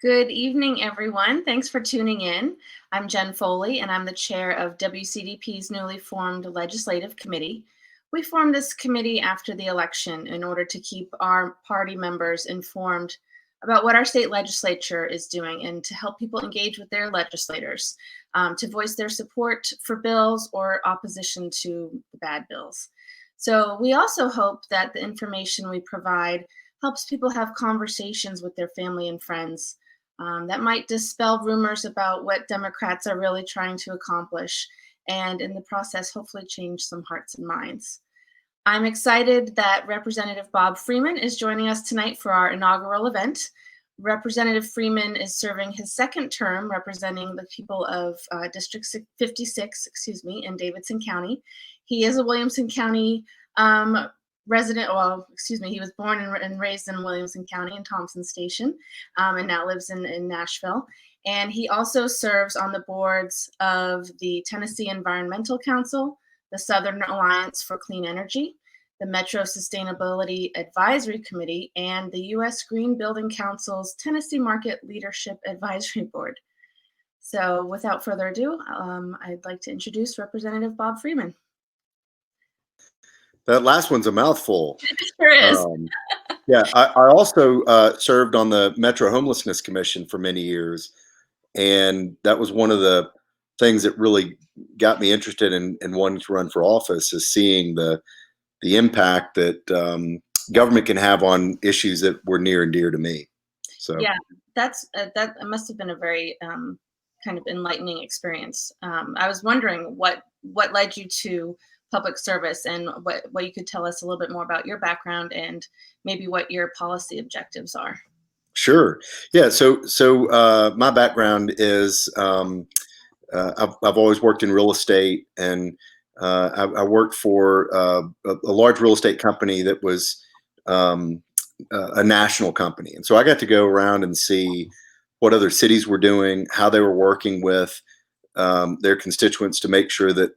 Good evening, everyone. Thanks for tuning in. I'm Jenn Foley, and I'm the chair of WCDP's newly formed Legislative Committee. We formed this committee after the election in order to keep our party members informed about what our state legislature is doing and to help people engage with their legislators, to voice their support for bills or opposition to the bad bills. So we also hope that the information we provide helps people have conversations with their family and friends that might dispel rumors about what Democrats are really trying to accomplish, and in the process, hopefully change some hearts and minds. I'm excited that Representative Bob Freeman is joining us tonight for our inaugural event. Representative Freeman is serving his second term representing the people of District 56, in Davidson County. He is a Williamson County resident, he was born and raised in Williamson County in Thompson Station, and now lives in Nashville. And he also serves on the boards of the Tennessee Environmental Council, the Southern Alliance for Clean Energy, the Metro Sustainability Advisory Committee, and the U.S. Green Building Council's Tennessee Market Leadership Advisory Board. So without further ado, I'd like to introduce Representative Bob Freeman. That last one's a mouthful. It sure is. Yeah, I also served on the Metro Homelessness Commission for many years, and that was one of the things that really got me interested in wanting to run for office, is seeing the impact that government can have on issues that were near and dear to me. So yeah, that must have been a very kind of enlightening experience. I was wondering what led you to public service, and what you could tell us a little bit more about your background and maybe what your policy objectives are. Sure. Yeah. So my background is I've always worked in real estate, and I worked for a large real estate company that was a national company, and so I got to go around and see what other cities were doing, how they were working with their constituents to make sure that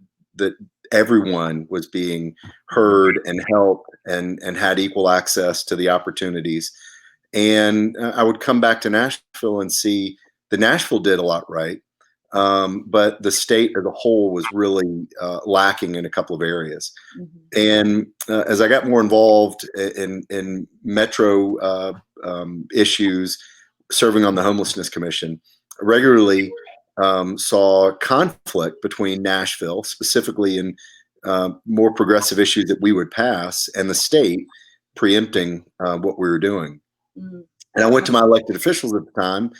everyone was being heard and helped and had equal access to the opportunities. And I would come back to Nashville and see that Nashville did a lot right, but the state as a whole was really lacking in a couple of areas. And as I got more involved in metro issues, serving on the Homelessness Commission, I regularly saw conflict between Nashville, specifically in more progressive issues that we would pass, and the state preempting what we were doing. And I went to my elected officials at the time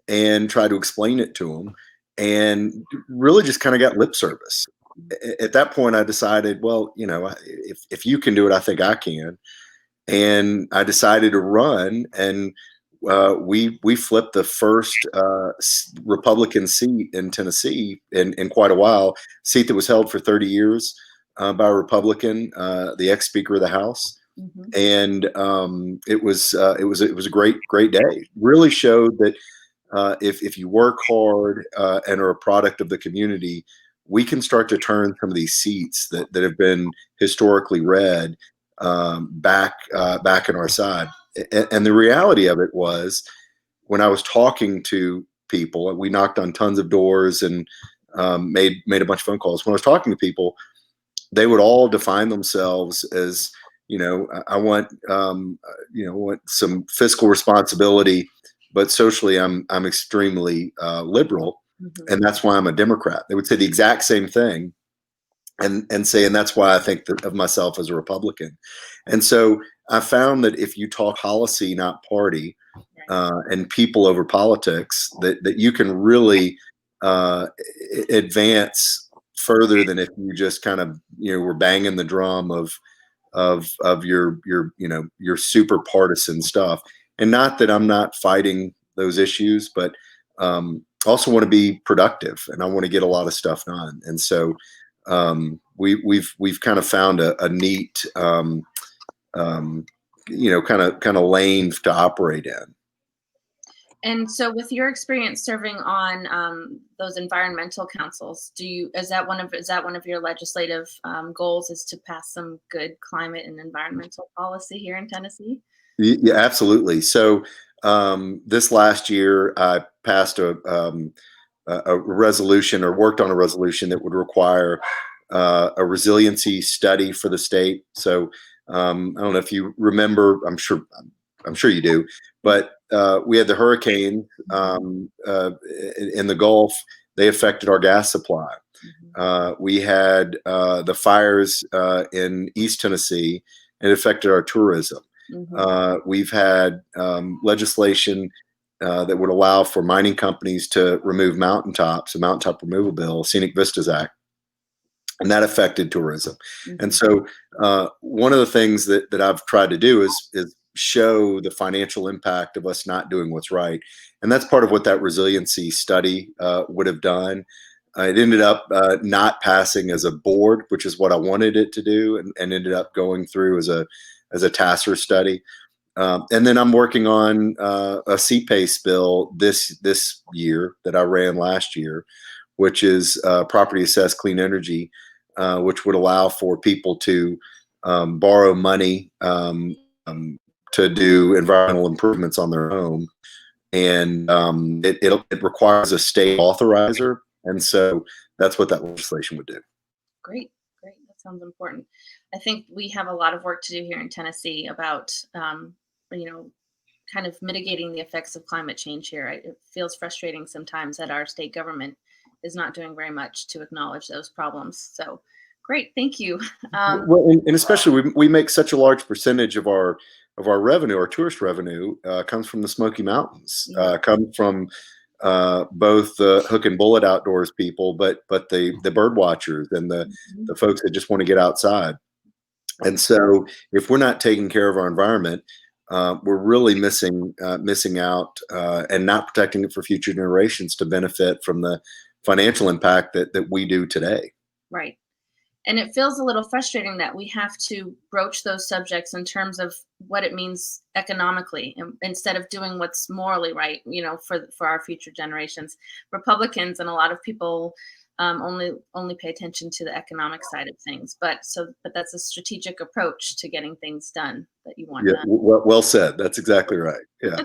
and tried to explain it to them, and really just kind of got lip service. At that point, I decided, well, if you can do it, I think I can. And I decided to run, and we flipped the first Republican seat in Tennessee in quite a while, seat that was held for 30 years by a Republican, the ex-Speaker of the House. And it was a great day. Really showed that if you work hard and are a product of the community, we can start to turn some of these seats that have been historically red back in our side. And the reality of it was, when I was talking to people, we knocked on tons of doors and made a bunch of phone calls. When I was talking to people, they would all define themselves as, I want some fiscal responsibility, but socially I'm extremely liberal, and that's why I'm a Democrat. They would say the exact same thing, and that's why I think of myself as a Republican. And so I found that if you talk policy, not party, and people over politics, that you can really advance further than if you just kind of were banging the drum of your super partisan stuff. And not that I'm not fighting those issues, but also want to be productive, and I want to get a lot of stuff done. And so we've kind of found a neat kind of lane to operate in. And so, with your experience serving on those environmental councils, is that one of your legislative goals, is to pass some good climate and environmental policy here in Tennessee? Yeah, absolutely. So this last year, I passed a resolution, or worked on a resolution that would require a resiliency study for the state. So I don't know if you remember. I'm sure you do. But we had the hurricane in the Gulf. They affected our gas supply. We had the fires in East Tennessee. It affected our tourism. We've had legislation that would allow for mining companies to remove mountaintops, a mountaintop removal bill, Scenic Vistas Act, and that affected tourism. And so one of the things that I've tried to do is show the financial impact of us not doing what's right. And that's part of what that resiliency study would have done. It ended up not passing as a board, which is what I wanted it to do, and ended up going through as a TASER study. And then I'm working on a CPACE bill this year that I ran last year, which is property assessed clean energy, which would allow for people to borrow money to do environmental improvements on their home. And it requires a state authorizer. And so that's what that legislation would do. Great. That sounds important. I think we have a lot of work to do here in Tennessee about, kind of mitigating the effects of climate change here. It feels frustrating sometimes that our state government is not doing very much to acknowledge those problems. So great. Thank you. Well, and especially we make such a large percentage of our revenue, our tourist revenue, comes from the Smoky Mountains, comes from both the hook and bullet outdoors people, but the bird watchers and the folks that just want to get outside. And so if we're not taking care of our environment, we're really missing out and not protecting it for future generations to benefit from the financial impact that we do today. Right. And it feels a little frustrating that we have to broach those subjects in terms of what it means economically, instead of doing what's morally right, for our future generations. Republicans and a lot of people only pay attention to the economic side of things, but that's a strategic approach to getting things done that you want done. Well said. That's exactly right. Yeah.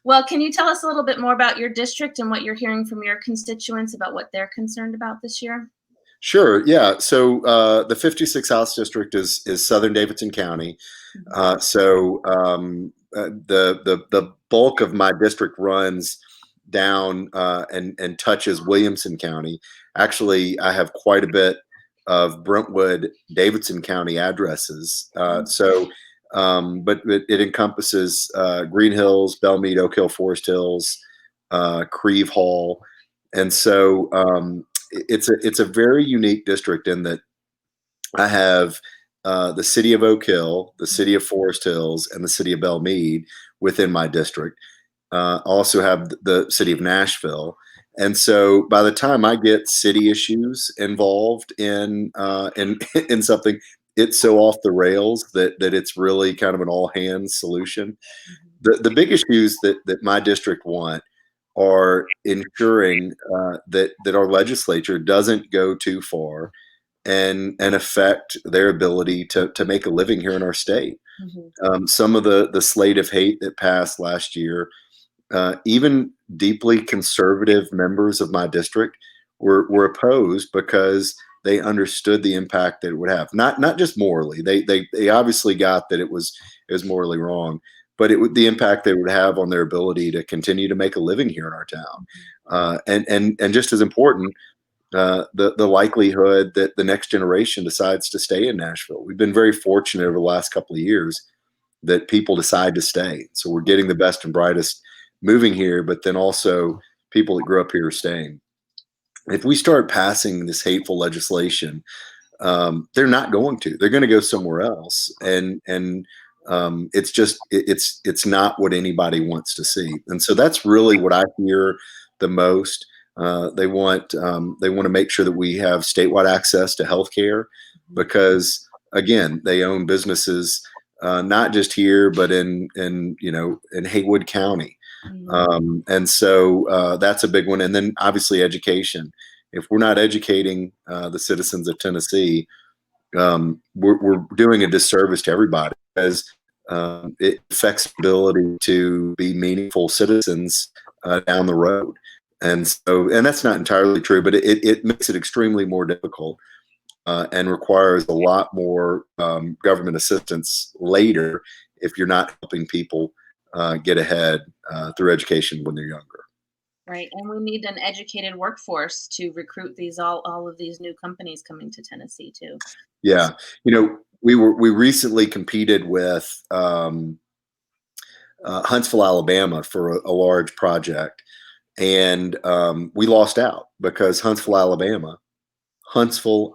Well, can you tell us a little bit more about your district and what you're hearing from your constituents about what they're concerned about this year? Sure. Yeah. So the 56th House District is Southern Davidson County. So the bulk of my district runs down and touches Williamson County. Actually, I have quite a bit of Brentwood, Davidson County addresses. But it encompasses Green Hills, Belmead, Oak Hill, Forest Hills, Creve Hall, and so it's a very unique district in that I have the city of Oak Hill, the city of Forest Hills, and the city of Belmead within my district. Also have the city of Nashville. And so by the time I get city issues involved in something, it's so off the rails that it's really kind of an all hands solution. The big issues that my district want are ensuring that our legislature doesn't go too far and affect their ability to make a living here in our state. Some of the slate of hate that passed last year, even deeply conservative members of my district were opposed because they understood the impact that it would have. Not just morally. They obviously got that it was morally wrong, but the impact that it would have on their ability to continue to make a living here in our town. And just as important, the likelihood that the next generation decides to stay in Nashville. We've been very fortunate over the last couple of years that people decide to stay. So we're getting the best and brightest moving here, but then also people that grew up here are staying. If we start passing this hateful legislation, they're not going to. They're going to go somewhere else, and it's not what anybody wants to see. And so that's really what I hear the most. They want to make sure that we have statewide access to healthcare, because again, they own businesses not just here, but in Haywood County. And so that's a big one. And then obviously education. If we're not educating the citizens of Tennessee, we're doing a disservice to everybody, because it affects ability to be meaningful citizens down the road. And so, and that's not entirely true, but it makes it extremely more difficult and requires a lot more government assistance later if you're not helping people get ahead through education when they're younger. Right, and we need an educated workforce to recruit all of these new companies coming to Tennessee too. Yeah, you know, we recently competed with Huntsville, Alabama, for a large project, and we lost out because Huntsville,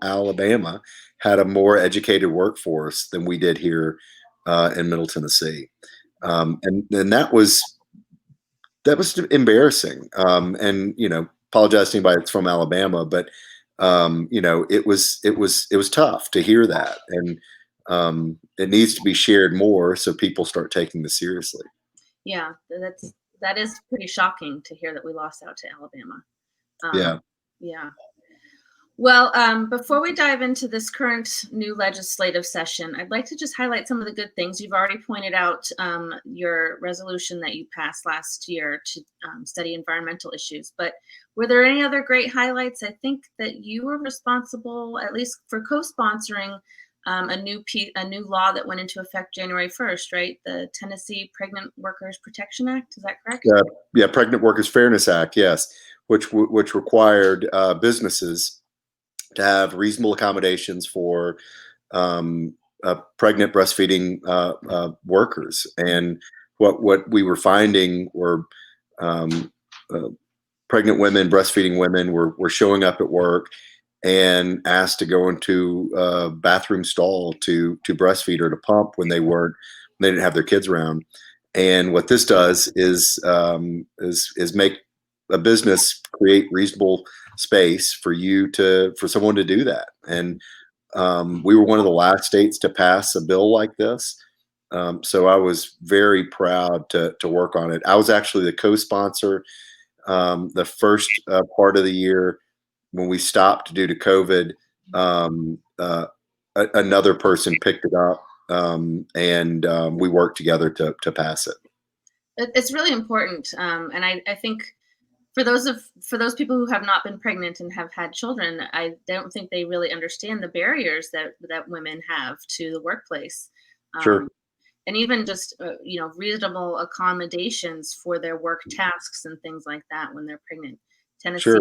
Alabama, had a more educated workforce than we did here in Middle Tennessee, and that was embarrassing. And you know, apologize to anybody that's from Alabama, but you know, it was tough to hear that, and it needs to be shared more so people start taking this seriously. Yeah, that is pretty shocking to hear that we lost out to Alabama. Yeah. Yeah. Well, before we dive into this current new legislative session, I'd like to just highlight some of the good things. You've already pointed out your resolution that you passed last year to study environmental issues, but were there any other great highlights? I think that you were responsible, at least for co-sponsoring a new law that went into effect January 1st, right? The Tennessee Pregnant Workers Protection Act. Is that correct? Yeah, Pregnant Workers Fairness Act, yes, which required businesses to have reasonable accommodations for pregnant breastfeeding workers. And what we were finding were uh, pregnant women, breastfeeding women were showing up at work and asked to go into a bathroom stall to breastfeed or to pump when they didn't have their kids around. And what this does is make a business create reasonable space for someone to do that. And we were one of the last states to pass a bill like this. So I was very proud to work on it. I was actually the co-sponsor the first part of the year when we stopped due to COVID. Another person picked it up, and we worked together to pass it. It's really important, and I think for those people who have not been pregnant and have had children, I don't think they really understand the barriers that women have to the workplace. Sure. And even just reasonable accommodations for their work tasks and things like that when they're pregnant. Sure.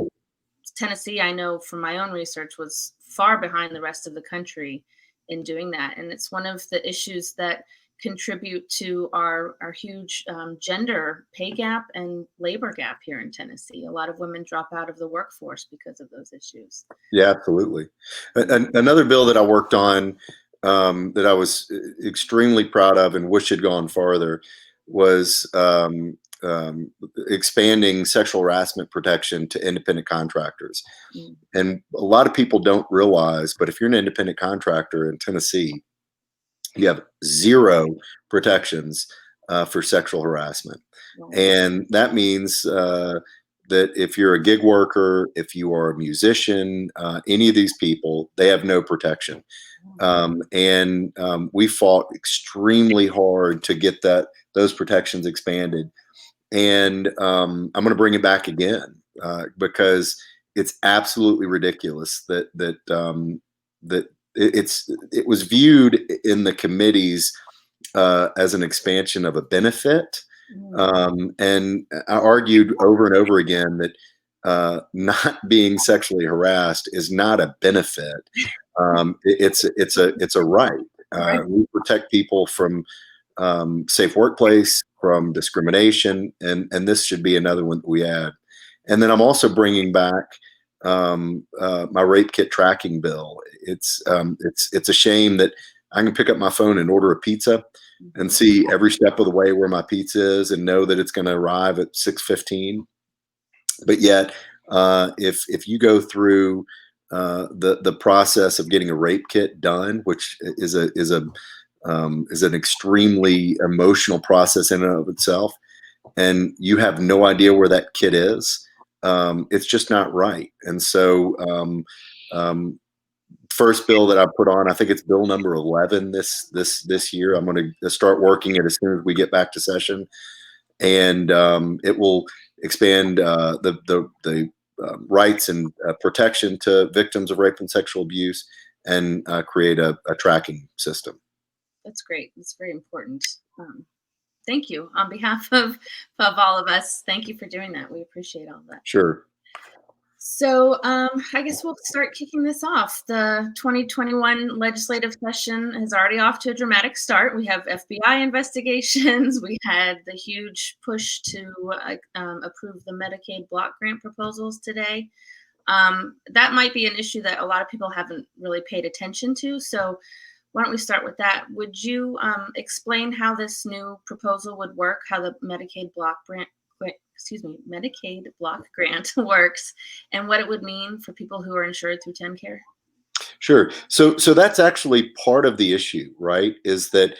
Tennessee, I know from my own research, was far behind the rest of the country in doing that, and it's one of the issues that contribute to our huge gender pay gap and labor gap here in Tennessee. A lot of women drop out of the workforce because of those issues. Yeah, absolutely. Another bill that I worked on that I was extremely proud of and wish had gone farther was expanding sexual harassment protection to independent contractors. Mm. And a lot of people don't realize, but if you're an independent contractor in Tennessee, you have zero protections for sexual harassment. Wow. And that means that if you're a gig worker, if you are a musician, any of these people, they have no protection. We fought extremely hard to get those protections expanded. And I'm going to bring it back again because it's absolutely ridiculous that it was viewed in the committees as an expansion of a benefit. And I argued over and over again that not being sexually harassed is not a benefit. It's a right. We protect people from safe workplace, from discrimination, and this should be another one that we add. And then I'm also bringing back my rape kit tracking bill. It's a shame that I can pick up my phone and order a pizza and see every step of the way where my pizza is and know that it's going to arrive at 6:15. But yet, if you go through the process of getting a rape kit done, which is an extremely emotional process in and of itself, and you have no idea where that kid is, it's just not right. And so first bill that I put on. I think it's bill number 11 this year. I'm going to start working it as soon as we get back to session, and it will expand the rights and protection to victims of rape and sexual abuse, and create a tracking system. That's great. That's very important. Thank you on behalf of all of us. Thank you for doing that. We appreciate all of that. Sure. So I guess we'll start kicking this off. The 2021 legislative session is already off to a dramatic start. We have FBI investigations. We had the huge push to approve the Medicaid block grant proposals today. That might be an issue that a lot of people haven't really paid attention to. So why don't we start with that? Would you explain how this new proposal would work, how the Medicaid block grant works, and what it would mean for people who are insured through TennCare? Sure. So that's actually part of the issue, right? Is that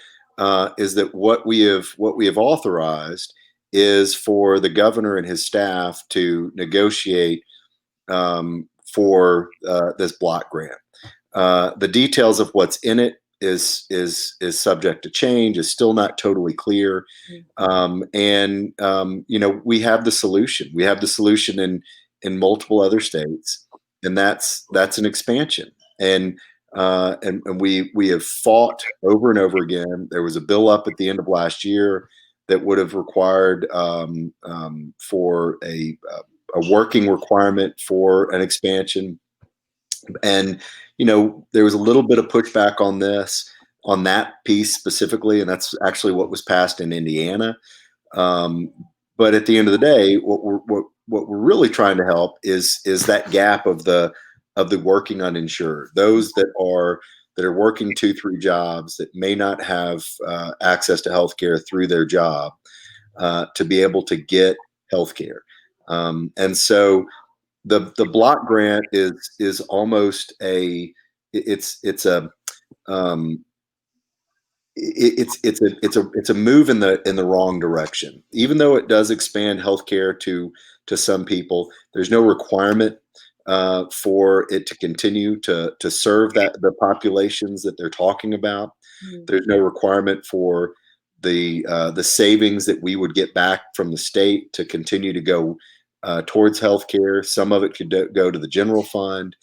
what we have authorized is for the governor and his staff to negotiate for this block grant. The details of what's in it is subject to change, is still not totally clear. And we have the solution. We have the solution in multiple other states, and that's an expansion. And we have fought over and over again. There was a bill up at the end of last year that would have required for a working requirement for an expansion. And there was a little bit of pushback on that piece specifically, and that's actually what was passed in Indiana. But at the end of the day, what we're really trying to help is that gap of the working uninsured, those that are working 2-3 jobs that may not have access to healthcare through their job, to be able to get healthcare. And so the block grant is almost it's a move in the wrong direction. Even though it does expand healthcare to some people, there's no requirement for it to continue to serve the populations that they're talking about. There's no requirement for the savings that we would get back from the state to continue to go towards healthcare. Some of it could go to the general fund.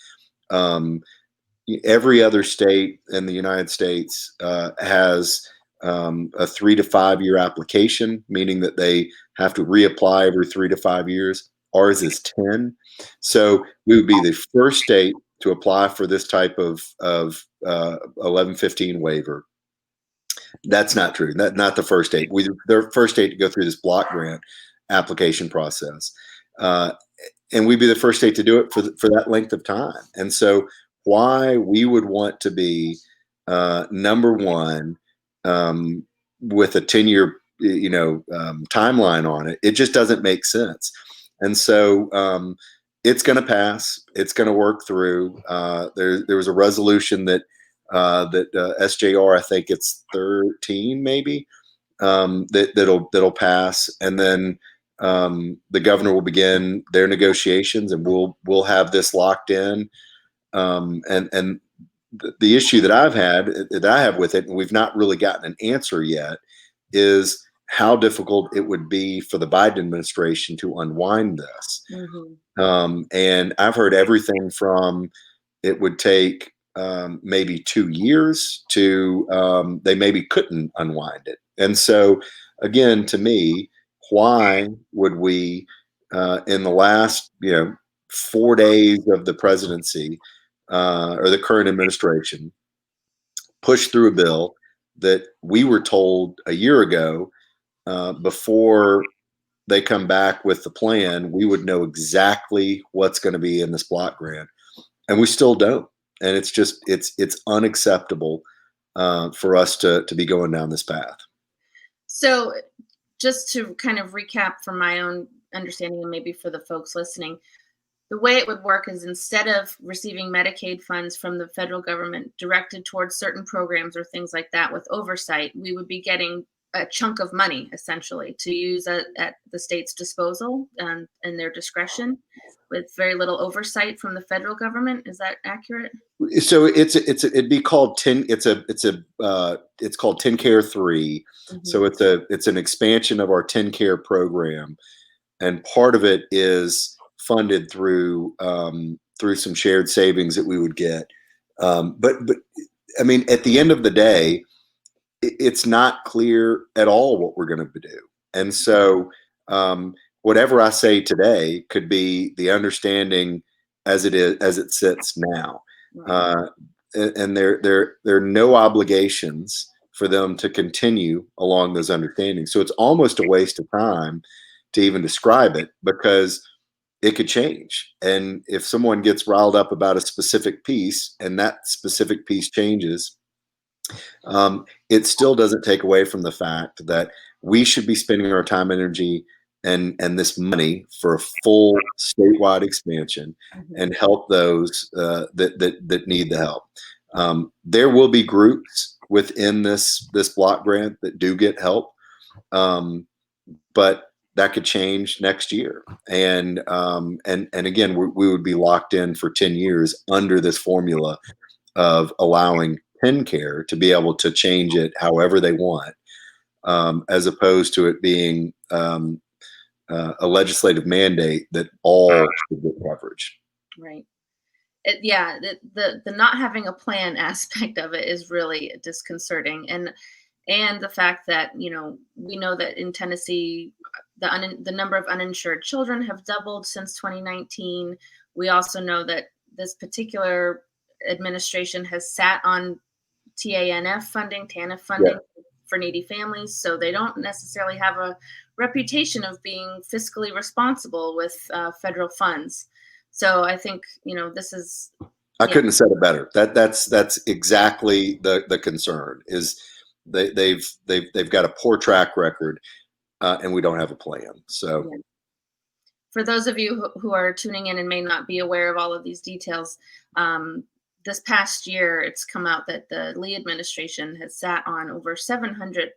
Every other state in the United States has a 3 to 5 year application, meaning that they have to reapply every 3 to 5 years. Ours is 10. So we would be the first state to apply for this type of 1115 waiver. That's not true. Not the first state. They're the first state to go through this block grant application process. And we'd be the first state to do it for that length of time. And so why we would want to be number one with a 10-year timeline on it, it just doesn't make sense. And so it's going to pass. It's going to work through. There was a resolution that SJR, I think it's 13 maybe, that'll pass, and then the governor will begin their negotiations, and we'll have this locked in. And the issue that I have with it, and we've not really gotten an answer yet, is how difficult it would be for the Biden administration to unwind this. And I've heard everything from it would take maybe 2 years to they maybe couldn't unwind it. And so, again, to me, why would we, in the last 4 days of the presidency or the current administration, push through a bill that we were told a year ago, before they come back with the plan, we would know exactly what's going to be in this block grant, and we still don't. And it's just it's unacceptable for us to be going down this path. So, just to kind of recap from my own understanding, and maybe for the folks listening, the way it would work is instead of receiving Medicaid funds from the federal government directed towards certain programs or things like that with oversight, we would be getting a chunk of money essentially to use at the state's disposal and their discretion. with very little oversight from the federal government. Is that accurate? So it'd be called it's called 10 Care 3. So it's an expansion of our 10 Care program, and part of it is funded through through some shared savings that we would get. But I mean, at the end of the day, it's not clear at all what we're going to do, and so whatever I say today could be the understanding as it sits now. And there are no obligations for them to continue along those understandings. So it's almost a waste of time to even describe it, because it could change. And if someone gets riled up about a specific piece and that specific piece changes, it still doesn't take away from the fact that we should be spending our time, energy, and this money for a full statewide expansion and help those that need the help. There will be groups within this block grant that do get help, but that could change next year. And again, we would be locked in for 10 years under this formula of allowing PennCare to be able to change it however they want, as opposed to it being a legislative mandate that all should get coverage. Right. Yeah, the not having a plan aspect of it is really disconcerting, and the fact that we know that in Tennessee the number of uninsured children have doubled since 2019. We also know that this particular administration has sat on TANF funding for needy families, so they don't necessarily have a reputation of being fiscally responsible with federal funds. So I think this is. I couldn't have said it better. That's exactly the concern. Is they've got a poor track record, and we don't have a plan. So. Yeah. For those of you who are tuning in and may not be aware of all of these details, this past year, it's come out that the Lee administration has sat on over $700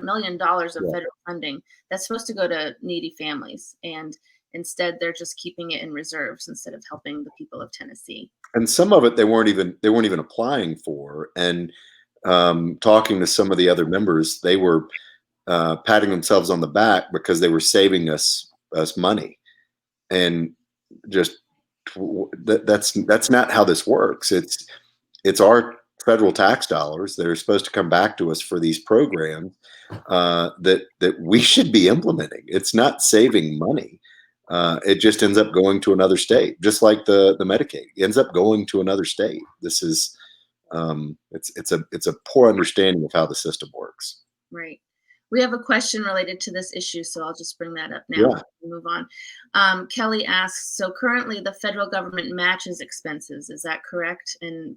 million of federal funding that's supposed to go to needy families, and instead they're just keeping it in reserves instead of helping the people of Tennessee. And some of it they weren't even applying for. And talking to some of the other members, they were patting themselves on the back because they were saving us money, and just. That's not how this works. It's our federal tax dollars that are supposed to come back to us for these programs that we should be implementing. It's not saving money. It just ends up going to another state, just like the Medicaid. It ends up going to another state. This is it's a poor understanding of how the system works. Right. We have a question related to this issue, so I'll just bring that up now. Yeah. Move on. Kelly asks, so currently the federal government matches expenses. Is that correct? And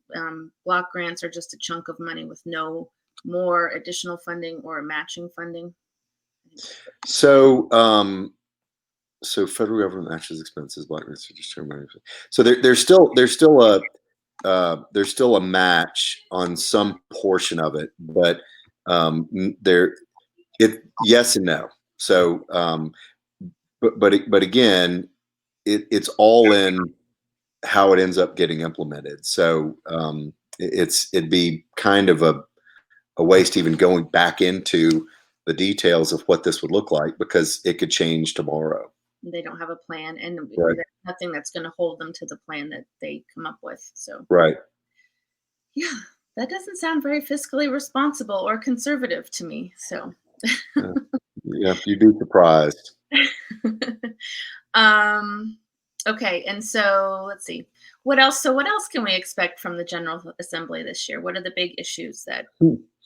block grants are just a chunk of money with no more additional funding or matching funding? So federal government matches expenses. Block grants are just money. So there's still a match on some portion of it, but yes and no. So, but again, it's all in how it ends up getting implemented. So it'd be kind of a waste even going back into the details of what this would look like, because it could change tomorrow. They don't have a plan, and right. There's nothing that's going to hold them to the plan that they come up with. So right. Yeah, that doesn't sound very fiscally responsible or conservative to me. So. Yeah, you'd be surprised. Okay, and so let's see. What else? So what else can we expect from the General Assembly this year? What are the big issues that?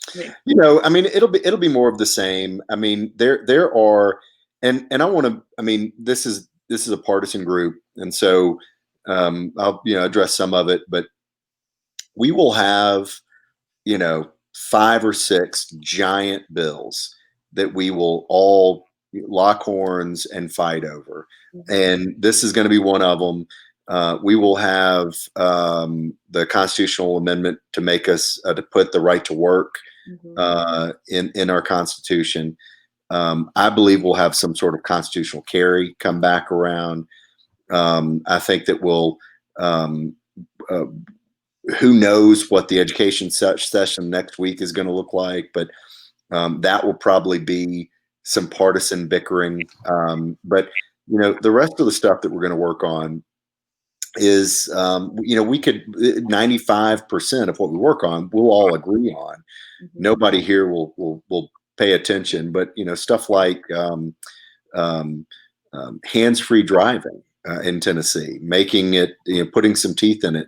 I mean, it'll be more of the same. I mean, there are, and I want to. I mean, this is a partisan group, and so I'll address some of it, but we will have 5 or 6 giant bills that we will all lock horns and fight over. And this is going to be one of them. We will have the constitutional amendment to make us to put the right to work in our Constitution. I believe we'll have some sort of constitutional carry come back around. I think that will, who knows what the education session next week is going to look like, but that will probably be some partisan bickering. But the rest of the stuff that we're going to work on is, we could 95% of what we work on, we'll all agree on. Nobody here will pay attention, but stuff like hands-free driving in Tennessee, making it, putting some teeth in it.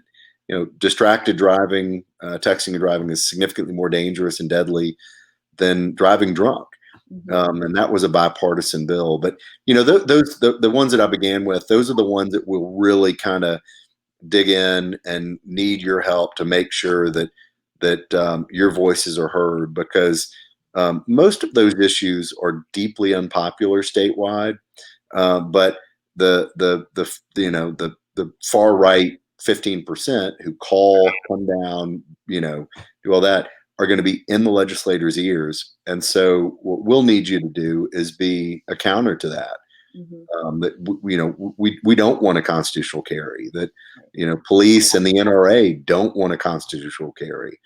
Distracted driving, texting and driving is significantly more dangerous and deadly than driving drunk. And that was a bipartisan bill. But the ones that I began with, those are the ones that will really kind of dig in and need your help to make sure that your voices are heard, because most of those issues are deeply unpopular statewide. But the far right 15% who come down, do all that, are going to be in the legislators' ears. And so what we'll need you to do is be a counter to that. That we don't want a constitutional carry, that police and the NRA don't want a constitutional carry.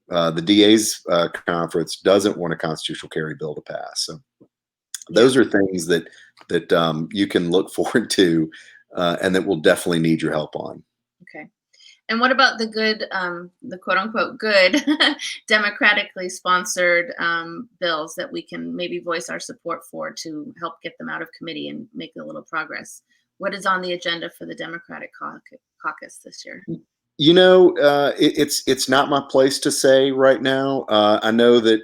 The DA's conference doesn't want a constitutional carry bill to pass. So those are things that you can look forward to, and that we'll definitely need your help on. Okay. And what about the good, the quote unquote good democratically sponsored bills that we can maybe voice our support for to help get them out of committee and make a little progress? What is on the agenda for the Democratic Caucus this year? It's not my place to say right now. I know that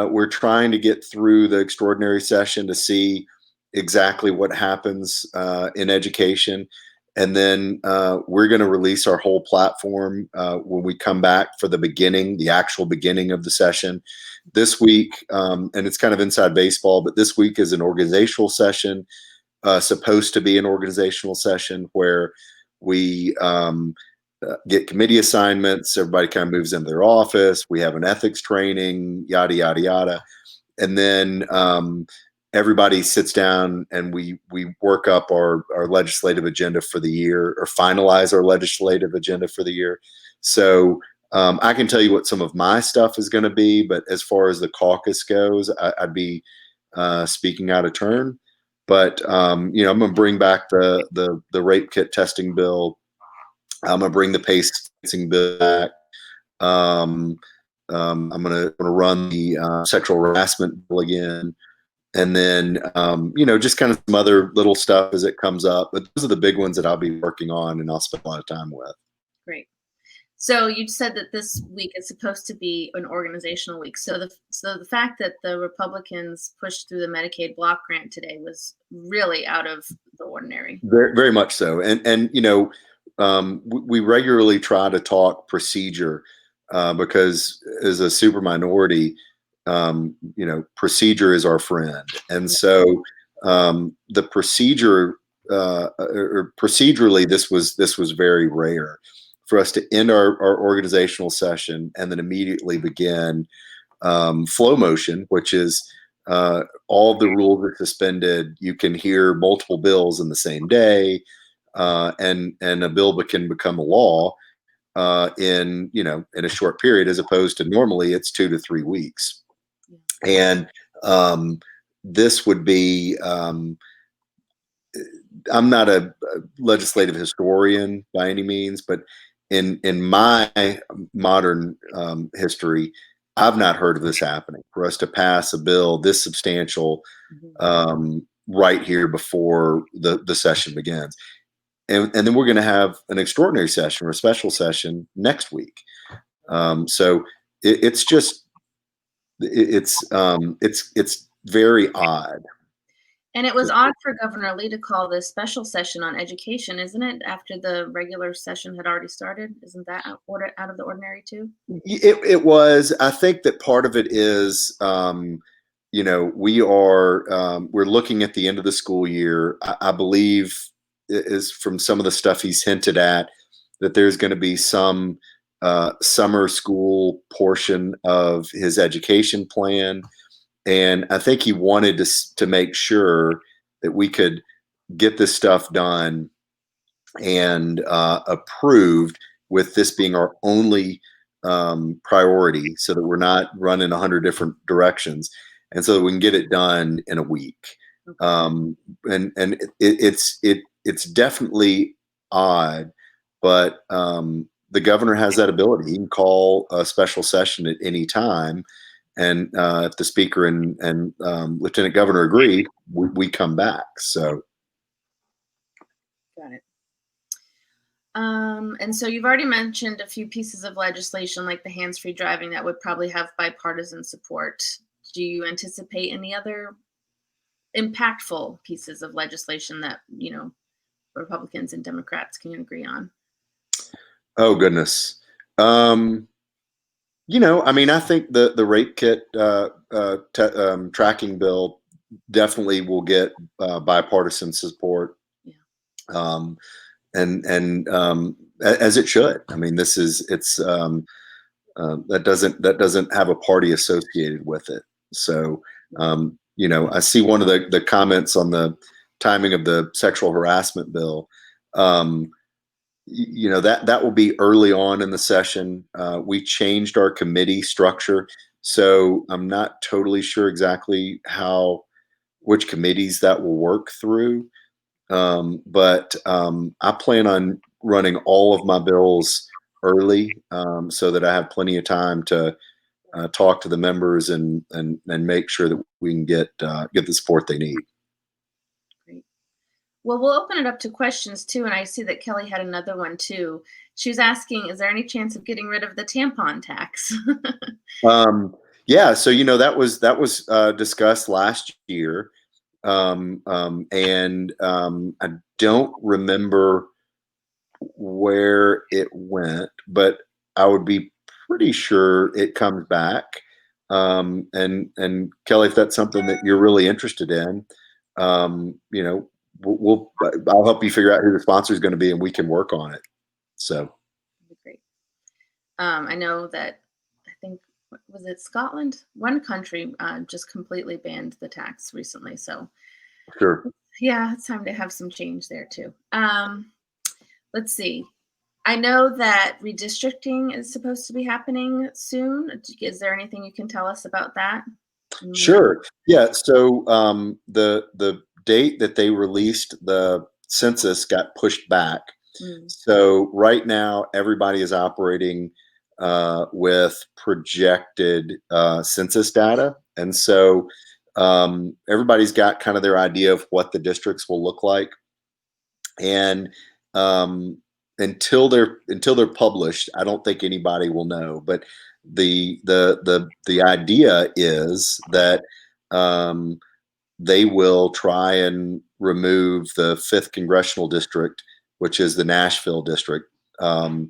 we're trying to get through the extraordinary session to see exactly what happens in education. And then we're going to release our whole platform when we come back for the actual beginning of the session this week. And it's kind of inside baseball, but this week is an organizational session, supposed to be an organizational session where we get committee assignments. Everybody kind of moves into their office. We have an ethics training, yada, yada, yada. And then everybody sits down and we work up our legislative agenda for the year, or finalize our legislative agenda for the year. So I can tell you what some of my stuff is going to be, but as far as the caucus goes, I'd be speaking out of turn. But I'm going to bring back the rape kit testing bill. I'm going to bring the pace bill back. I'm going to run the sexual harassment bill again. And then, just kind of some other little stuff as it comes up. But those are the big ones that I'll be working on and I'll spend a lot of time with. Great. So you said that this week is supposed to be an organizational week. So the fact that the Republicans pushed through the Medicaid block grant today was really out of the ordinary. Very, very much so. And we regularly try to talk procedure because as a super minority, procedure is our friend. And so the procedure, or procedurally, this was very rare for us to end our organizational session and then immediately begin flow motion, which is all the rules are suspended. You can hear multiple bills in the same day, and a bill can become a law in a short period, as opposed to normally it's 2 to 3 weeks. And this would be, I'm not a legislative historian by any means, but in my modern history, I've not heard of this happening, for us to pass a bill this substantial right here before the session begins. And then we're going to have an extraordinary session or a special session next week. So it's very odd. And it was odd for Governor Lee to call this special session on education, isn't it? After the regular session had already started, isn't that out of the ordinary too? It was. I think that part of it is, we're looking at the end of the school year. I believe is from some of the stuff he's hinted at that there's going to be some summer school portion of his education plan. And I think he wanted to make sure that we could get this stuff done and approved, with this being our only priority, so that we're not running 100 different directions, and so that we can get it done in a week. It's definitely odd, but the governor has that ability. He can call a special session at any time, and if the speaker and lieutenant governor agree, we come back. So, got it. And so you've already mentioned a few pieces of legislation like the hands-free driving that would probably have bipartisan support. Do you anticipate any other impactful pieces of legislation that, Republicans and Democrats can agree on? oh goodness. I think the rape kit tracking bill definitely will get bipartisan support. Yeah. As it should. I mean, that doesn't have a party associated with it. So, I see one of the comments on the timing of the sexual harassment bill. That will be early on in the session. We changed our committee structure, so I'm not totally sure exactly which committees that will work through. But I plan on running all of my bills early, so that I have plenty of time to talk to the members and make sure that we can get the support they need. Great. Well, we'll open it up to questions too, and I see that Kelly had another one too. She was asking, is there any chance of getting rid of the tampon tax? Yeah, so that was discussed last year. I don't remember where it went, but I would be pretty sure it comes back. And Kelly, if that's something that you're really interested in, I'll help you figure out who the sponsor is going to be, and we can work on it. So, That'd be great. I know that, I think, was it Scotland? One country just completely banned the tax recently. So, sure. yeah, it's time to have some change there too. Let's see. I know that redistricting is supposed to be happening soon. Is there anything you can tell us about that? Sure. Yeah. So the date that they released the census got pushed back. So right now, everybody is operating with projected census data, and so everybody's got kind of their idea of what the districts will look like. And until they're published, I don't think anybody will know. But the idea is that they will try and remove the 5th congressional district, which is the Nashville district, to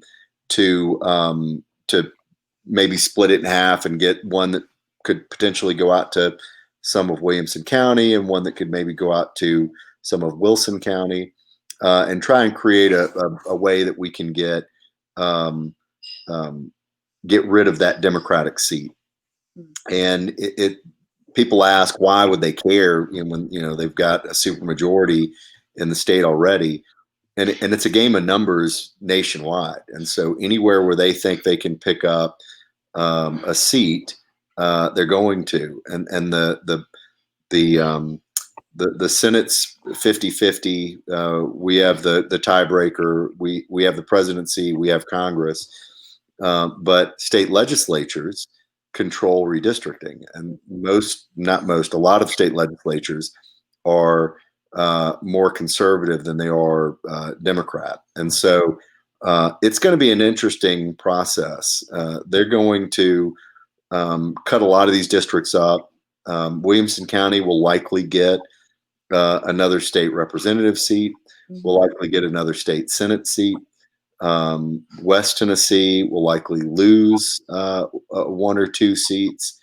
maybe split it in half and get one that could potentially go out to some of Williamson County, and one that could maybe go out to some of Wilson County, and try and create a way that we can get rid of that Democratic seat. And people ask, why would they care when they've got a supermajority in the state already? And it's a game of numbers nationwide. And so anywhere where they think they can pick up a seat, they're going to. And the Senate's 50-50. We have the tiebreaker. We have the presidency. We have Congress. But state legislatures control redistricting, and a lot of state legislatures are more conservative than they are Democrat. And so it's going to be an interesting process. They're going to cut a lot of these districts up. Williamson County will likely get another state representative seat. Will likely get another state Senate seat. West Tennessee will likely lose 1 or 2 seats.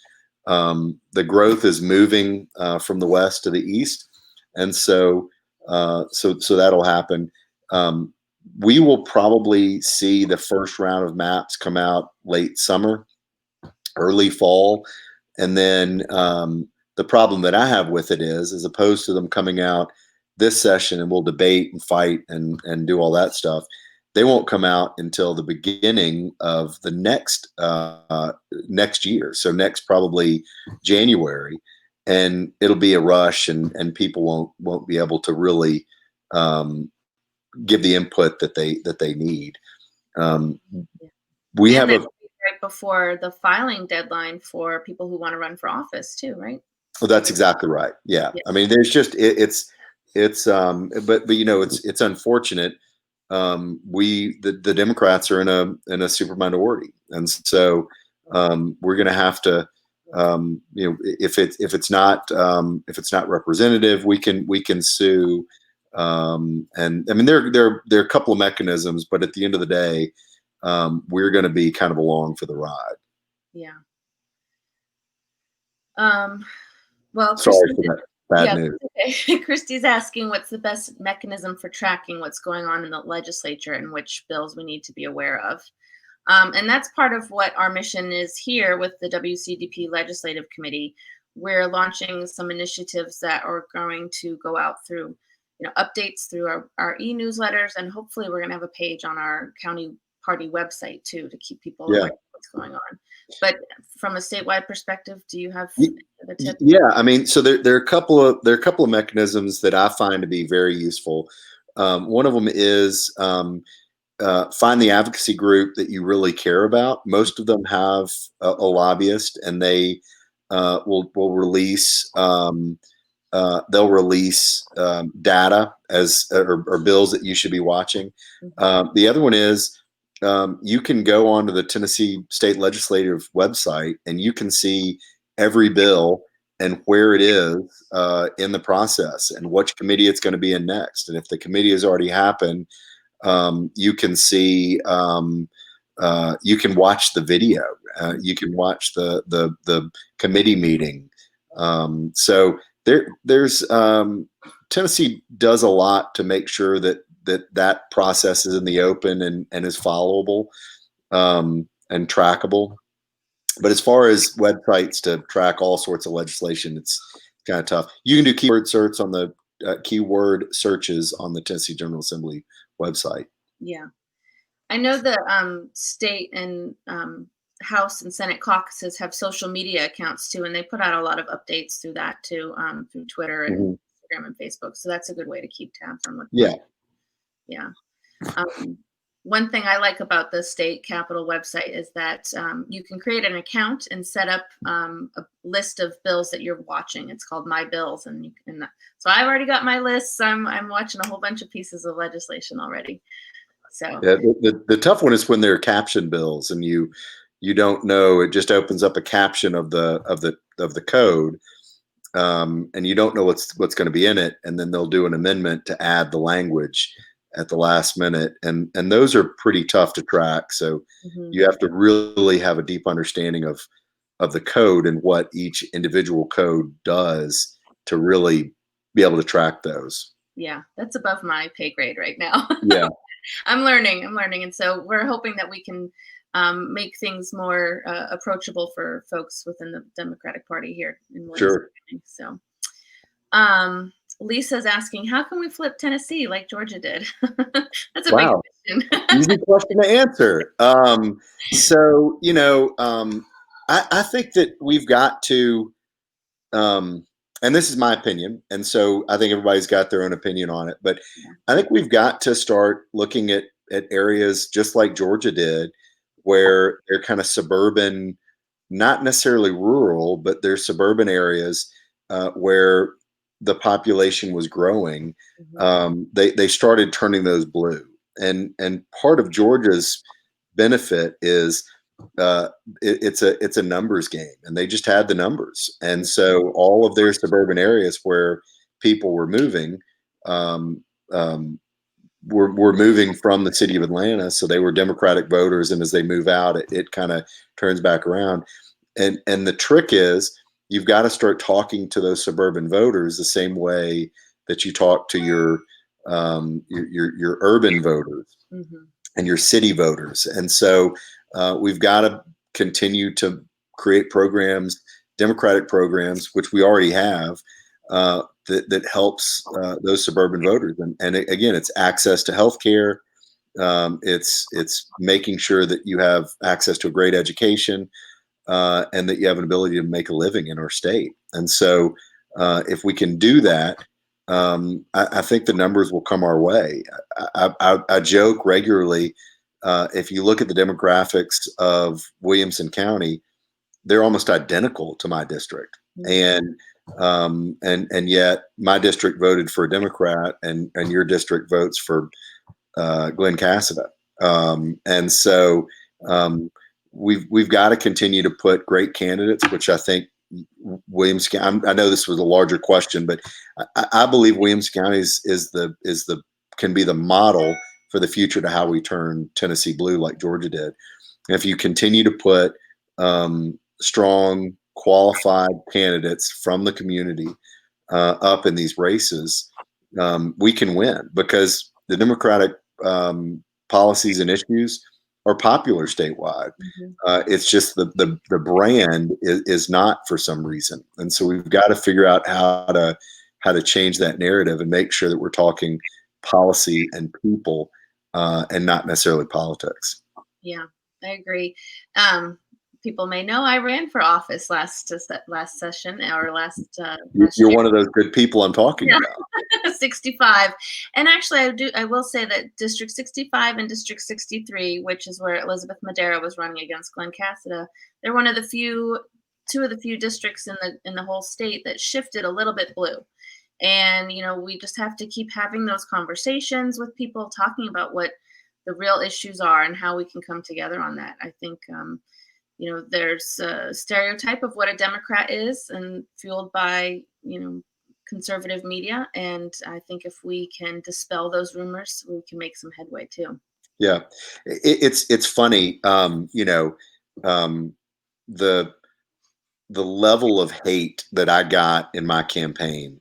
The growth is moving from the west to the east, and so that'll happen. We will probably see the first round of maps come out late summer, early fall, and then the problem that I have with it is, as opposed to them coming out this session and we'll debate and fight and do all that stuff. They won't come out until the beginning of the next year. So next probably January, and it'll be a rush, and people won't be able to really give the input that they need. We have right before the filing deadline for people who want to run for office too, right? Well, that's exactly right. Yeah. I mean, there's just it's but you know, it's unfortunate. The Democrats are in a super minority, and so we're going to have to, you know, if it's not representative, we can sue. And I mean, there are a couple of mechanisms, but at the end of the day, we're going to be kind of along for the ride. Yeah. Well, sorry for that bad news. Okay. Christy's asking what's the best mechanism for tracking what's going on in the legislature and which bills we need to be aware of. And that's part of what our mission is here with the WCDP Legislative Committee. We're launching some initiatives that are going to go out through, you know, updates through our e-newsletters, and hopefully we're going to have a page on our county party website too to keep people aware of what's going on. But from a statewide perspective, do you have other tips? Yeah, I mean, so there are a couple of mechanisms that I find to be very useful. One of them is find the advocacy group that you really care about. Most of them have a lobbyist, and they will release they'll release data or bills that you should be watching. The other one is you can go onto the Tennessee State Legislative website, and you can see every bill and where it is in the process and which committee it's going to be in next. And if the committee has already happened, you can see, you can watch the video, you can watch the committee meeting. So there's Tennessee does a lot to make sure that process is in the open and is followable and trackable. But as far as websites to track all sorts of legislation, it's kind of tough. You can do keyword searches on the Tennessee General Assembly website. Yeah, I know the state and House and Senate caucuses have social media accounts too, and they put out a lot of updates through that too, through Twitter and Instagram and Facebook. So that's a good way to keep tabs on what. Yeah. One thing I like about the state capitol website is that you can create an account and set up a list of bills that you're watching. It's called My Bills, and you can. So I've already got my lists. I'm watching a whole bunch of pieces of legislation already. So yeah, the tough one is when they're caption bills and you don't know. It just opens up a caption of the code, and you don't know what's going to be in it, and then they'll do an amendment to add the language at the last minute, and those are pretty tough to track. So you have to really have a deep understanding of the code and what each individual code does to really be able to track those. Yeah, that's above my pay grade right now. Yeah. I'm learning, and so we're hoping that we can make things more approachable for folks within the Democratic Party here in Sure. So Lisa's asking, how can we flip Tennessee like Georgia did? That's a big question. Easy question to answer. So, you know, I think that we've got to, and this is my opinion, and so I think everybody's got their own opinion on it, but I think we've got to start looking at areas just like Georgia did, where they're kind of suburban, not necessarily rural, but they're suburban areas where the population was growing. They started turning those blue, and part of Georgia's benefit is it's a numbers game, and they just had the numbers, and so all of their suburban areas where people were moving were moving from the city of Atlanta, so they were Democratic voters, and as they move out, it kind of turns back around. And the trick is you've got to start talking to those suburban voters the same way that you talk to your urban voters and your city voters. And so we've got to continue to create programs, Democratic programs, which we already have, that helps those suburban voters. And again, it's access to health care. It's making sure that you have access to a great education, and that you have an ability to make a living in our state. And so if we can do that, I think the numbers will come our way. I joke regularly, if you look at the demographics of Williamson County, they're almost identical to my district. And yet my district voted for a Democrat, and your district votes for Glenn Cassida. And so we've got to continue to put great candidates, which I think Williams County, I know this was a larger question, but I believe Williams County can be the model for the future to how we turn Tennessee blue like Georgia did. And if you continue to put strong, qualified candidates from the community up in these races, we can win, because the Democratic policies and issues are popular statewide. It's just the brand is not, for some reason. And so we've got to figure out how to change that narrative and make sure that we're talking policy and people, and not necessarily politics. Yeah, I agree. People may know I ran for office last session, or last You're year. one of those good people I'm talking about. 65. And actually, I will say that District 65 and District 63, which is where Elizabeth Madera was running against Glenn Cassida, they're two of the few districts in the whole state that shifted a little bit blue. And we just have to keep having those conversations with people, talking about what the real issues are and how we can come together on that. I think there's a stereotype of what a Democrat is, and fueled by conservative media. And I think if we can dispel those rumors, we can make some headway too. Yeah, it's funny. The level of hate that I got in my campaign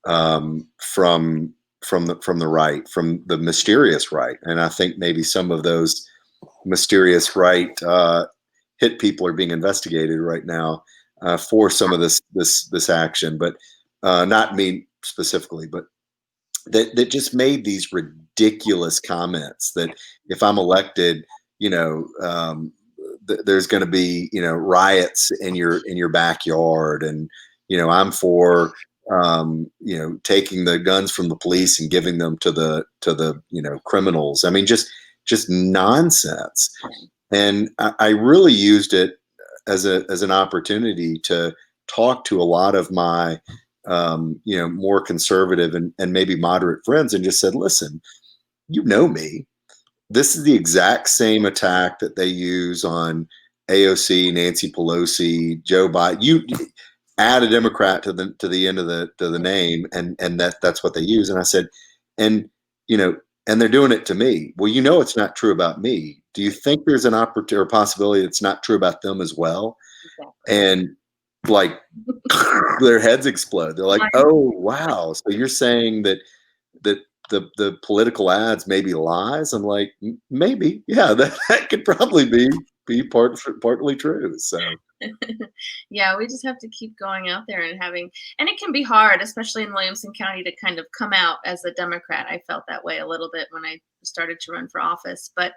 from the right, from the mysterious right, and I think maybe some of those mysterious right hit people are being investigated right now for some of this action, but not me specifically, but that just made these ridiculous comments that if I'm elected, there's going to be riots in your backyard, and I'm for taking the guns from the police and giving them to the criminals. I mean, just nonsense. And I really used it as an opportunity to talk to a lot of my more conservative and maybe moderate friends, and just said, listen, me. This is the exact same attack that they use on AOC, Nancy Pelosi, Joe Biden. You add a Democrat to the end of the name, and that's what they use. And I said, and they're doing it to me. Well, it's not true about me. Do you think there's an opportunity or possibility it's not true about them as well? Exactly. And like their heads explode. They're like, oh wow, so you're saying that the political ads may be lies? I'm like, maybe, yeah, that could probably be partly true. So yeah, we just have to keep going out there and it can be hard, especially in Williamson County, to kind of come out as a Democrat. I felt that way a little bit when I started to run for office, but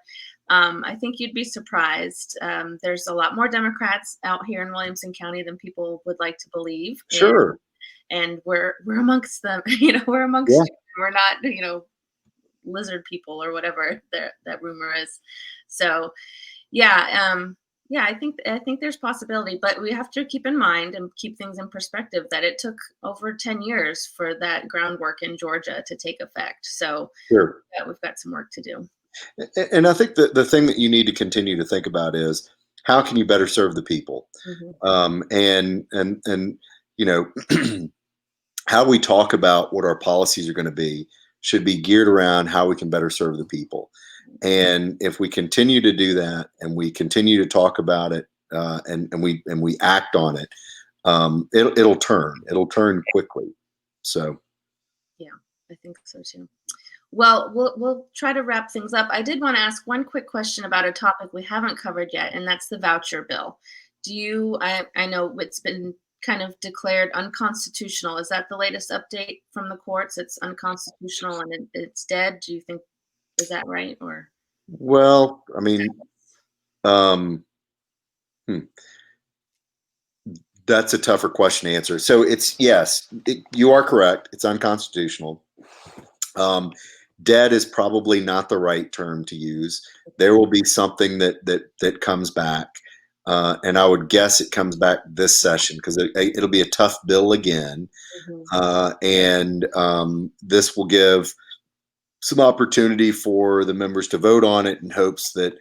I think you'd be surprised. There's a lot more Democrats out here in Williamson County than people would like to believe. Sure. And we're amongst them. We're amongst you. We're not, lizard people or whatever that rumor is. So, yeah, I think there's possibility, but we have to keep in mind and keep things in perspective that it took over 10 years for that groundwork in Georgia to take effect. So, sure. We've got some work to do. And I think the thing that you need to continue to think about is, how can you better serve the people? And how we talk about what our policies are going to be should be geared around how we can better serve the people. And if we continue to do that, and we continue to talk about it, and we act on it, it'll turn quickly. So yeah, I think so too. Well, we'll try to wrap things up. I did want to ask one quick question about a topic we haven't covered yet, and that's the voucher bill. I know it's been kind of declared unconstitutional. Is that the latest update from the courts? It's unconstitutional and it's dead. Do you think, is that right? Or Well, I mean, um, hmm, that's a tougher question to answer. So it's yes, you are correct. It's unconstitutional. Dead is probably not the right term to use. There will be something that comes back, and I would guess it comes back this session because it'll be a tough bill again, and this will give some opportunity for the members to vote on it in hopes that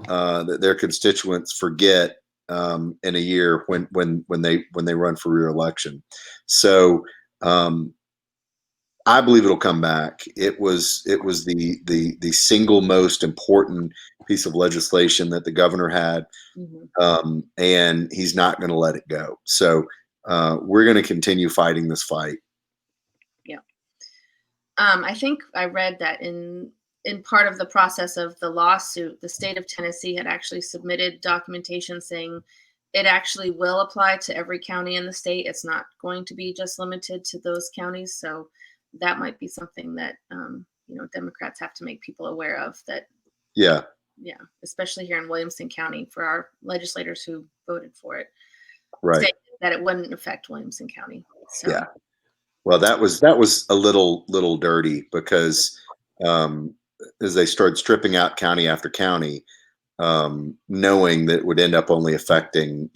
that their constituents forget in a year when they run for reelection. So I believe it'll come back. It was the single most important piece of legislation that the governor had, and he's not going to let it go. So we're going to continue fighting this fight. Yeah. I think I read that in part of the process of the lawsuit, the state of Tennessee had actually submitted documentation saying it actually will apply to every county in the state. It's not going to be just limited to those counties. So that might be something that Democrats have to make people aware of. That Yeah, especially here in Williamson County for our legislators who voted for it, right. that it wouldn't affect Williamson County. So. Yeah. Well, that was a little dirty because as they started stripping out county after county, knowing that it would end up only affecting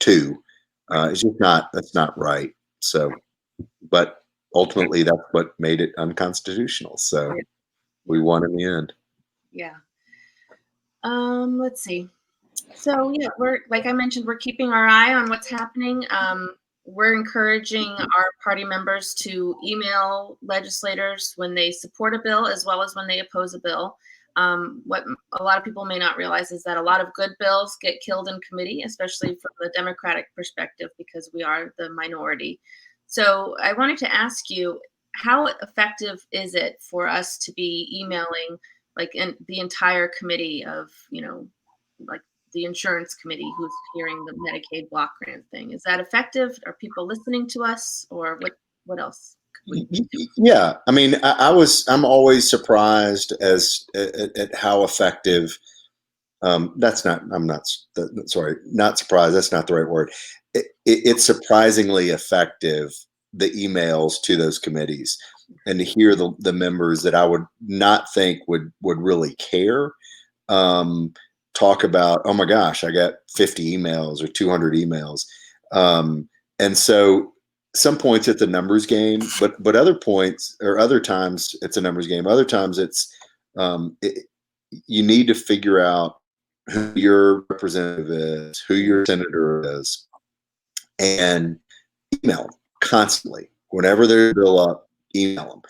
two, it's just that's not right. So, but ultimately, that's what made it unconstitutional. So we won in the end. Yeah. Let's see. So yeah, we're, like I mentioned, we're keeping our eye on what's happening. We're encouraging our party members to email legislators when they support a bill as well as when they oppose a bill. What a lot of people may not realize is that a lot of good bills get killed in committee, especially from the Democratic perspective, because we are the minority. So I wanted to ask you, how effective is it for us to be emailing the entire committee of, like the insurance committee who's hearing the Medicaid block grant thing? Is that effective? Are people listening to us, or what else could we do? Yeah, I mean, I'm always surprised at how effective. Sorry, not surprised. That's not the right word. It's surprisingly effective, the emails to those committees, and to hear the members that I would not think would really care talk about, oh my gosh, I got 50 emails or 200 emails. And so some points it's a numbers game, but other points or other times it's a numbers game. Other times it's you need to figure out who your representative is, who your senator is, and email them constantly. Whenever there's a bill up, email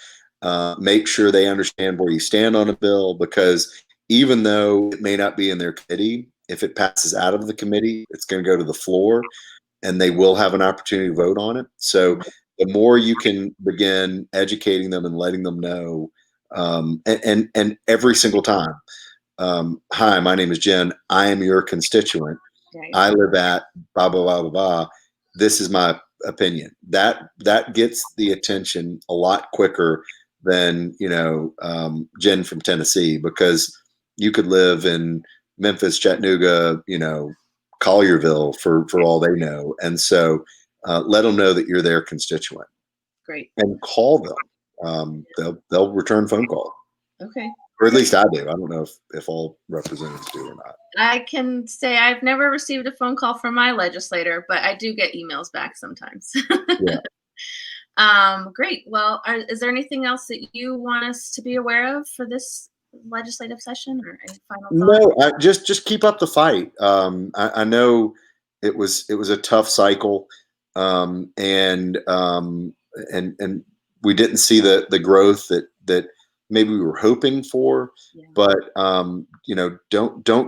them. Make sure they understand where you stand on a bill, because even though it may not be in their committee, if it passes out of the committee, it's going to go to the floor and they will have an opportunity to vote on it. So the more you can begin educating them and letting them know, and every single time, hi, my name is Jen. I am your constituent. Right. I live at blah, blah, blah, blah, blah. This is my opinion. That gets the attention a lot quicker than, Jen from Tennessee, because you could live in Memphis, Chattanooga, Collierville for all they know. And so let them know that you're their constituent. Great. And call them. They'll return phone call. Okay. Or at least I do. I don't know if all representatives do or not. I can say I've never received a phone call from my legislator, but I do get emails back sometimes. Yeah. Great. Well, is there anything else that you want us to be aware of for this legislative session, or any final thoughts? No, just keep up the fight. I know it was a tough cycle, and we didn't see the growth that maybe we were hoping for. Yeah. But don't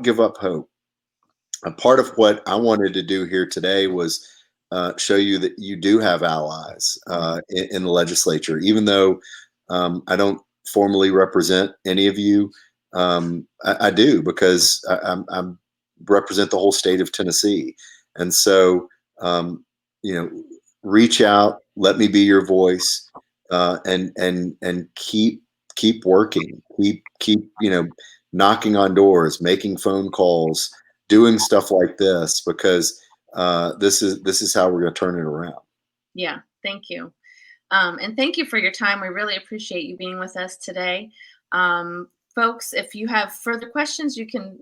give up hope. A part of what I wanted to do here today was show you that you do have allies in the legislature, even though I don't formally represent any of you. I do, because I represent the whole state of Tennessee, and so reach out, let me be your voice, and keep working, keep knocking on doors, making phone calls, doing stuff like this, because this is how we're going to turn it around. Yeah, thank you. And thank you for your time. We really appreciate you being with us today. Folks, if you have further questions, you can,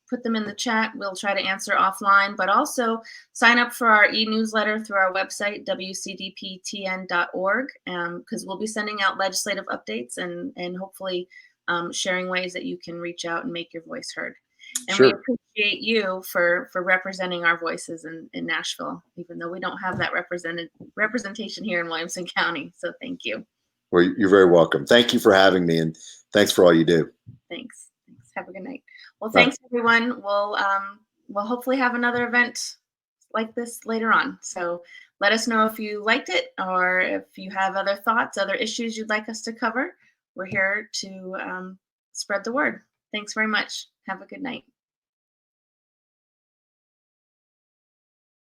put them in the chat. We'll try to answer offline, but also sign up for our e-newsletter through our website, wcdptn.org, because we'll be sending out legislative updates and hopefully sharing ways that you can reach out and make your voice heard. And Sure. we appreciate you for representing our voices in Nashville, even though we don't have that representation here in Williamson County. So thank you. Well, you're very welcome. Thank you for having me, and thanks for all you do. Thanks. Have a good night. Well, thanks everyone. We'll hopefully have another event like this later on. So let us know if you liked it or if you have other thoughts, other issues you'd like us to cover. We're here to spread the word. Thanks very much. Have a good night.